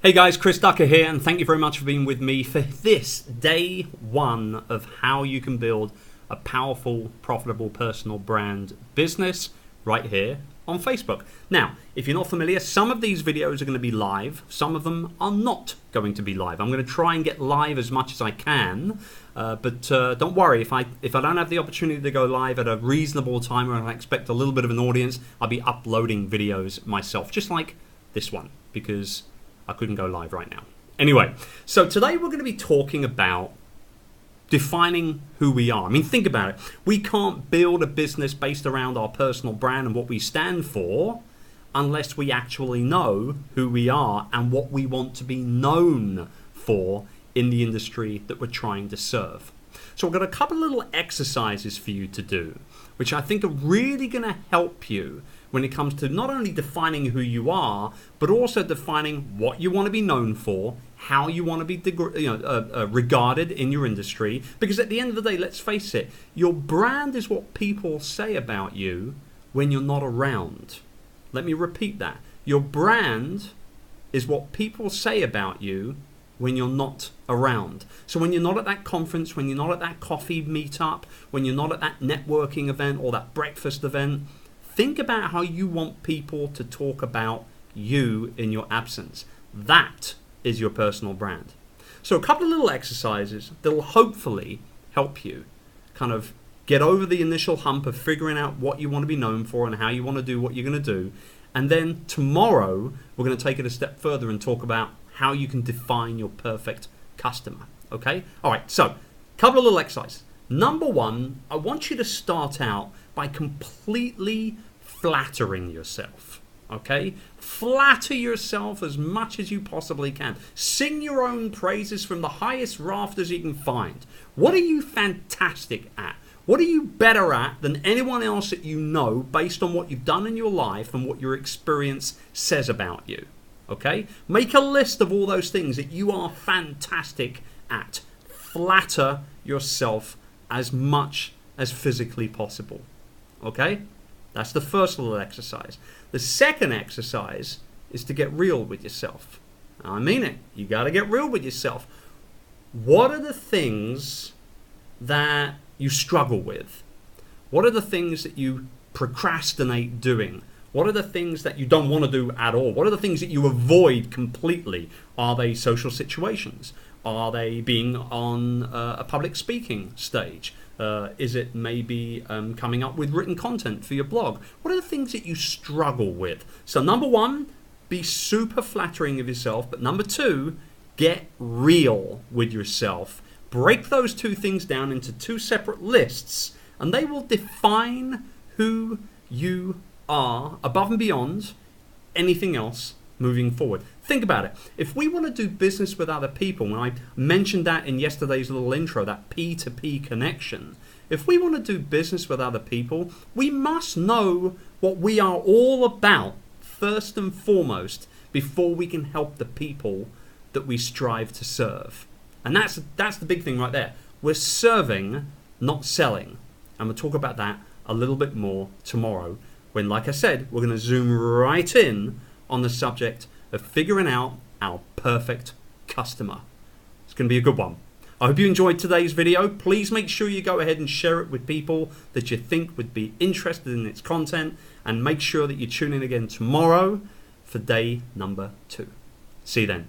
Hey guys, Chris Ducker here, and thank you very much for being with me for this day one of how you can build a powerful, profitable personal brand business right here on Facebook. Now, if you're not familiar, some of these videos are going to be live, some of them are not going to be live. I'm going to try and get live as much as I can, but don't worry, if I don't have the opportunity to go live at a reasonable time or I expect a little bit of an audience, I'll be uploading videos myself, just like this one, because I couldn't go live right now. Anyway, so today we're going to be talking about defining who we are. I mean, think about it. We can't build a business based around our personal brand and what we stand for unless we actually know who we are and what we want to be known for in the industry that we're trying to serve. So I've got a couple of little exercises for you to do, which I think are really going to help you when it comes to not only defining who you are, but also defining what you want to be known for, how you want to be regarded in your industry. Because at the end of the day, let's face it, your brand is what people say about you when you're not around. Let me repeat that. Your brand is what people say about you when you're not around. So when you're not at that conference, when you're not at that coffee meetup, when you're not at that networking event or that breakfast event, think about how you want people to talk about you in your absence. That is your personal brand. So a couple of little exercises that will hopefully help you kind of get over the initial hump of figuring out what you want to be known for and how you want to do what you're going to do. And then tomorrow, we're going to take it a step further and talk about how you can define your perfect customer. Okay? All right, so a couple of little exercises. Number one, I want you to start out by completely flattering yourself. Okay? Flatter yourself as much as you possibly can. Sing your own praises from the highest rafters you can find. What are you fantastic at? What are you better at than anyone else that you know based on what you've done in your life and what your experience says about you? Okay? Make a list of all those things that you are fantastic at. Flatter yourself as much as physically possible. Okay? That's the first little exercise. The second exercise is to get real with yourself. I mean it. You got to get real with yourself. What are the things that you struggle with? What are the things that you procrastinate doing? What are the things that you don't want to do at all? What are the things that you avoid completely? Are they social situations? Are they being on a public speaking stage? Is it maybe coming up with written content for your blog? What are the things that you struggle with? So number one, be super flattering of yourself. But number two, get real with yourself. Break those two things down into two separate lists, and they will define who you are above and beyond anything else moving forward. Think about it. If we want to do business with other people, and I mentioned that in yesterday's little intro, that P2P connection, if we want to do business with other people, we must know what we are all about first and foremost before we can help the people that we strive to serve. And that's the big thing right there. We're serving, not selling. And we'll talk about that a little bit more tomorrow when, like I said, we're going to zoom right in on the subject of figuring out our perfect customer. It's going to be a good one. I hope you enjoyed today's video. Please make sure you go ahead and share it with people that you think would be interested in its content, and make sure that you tune in again tomorrow for day number 2. See you then.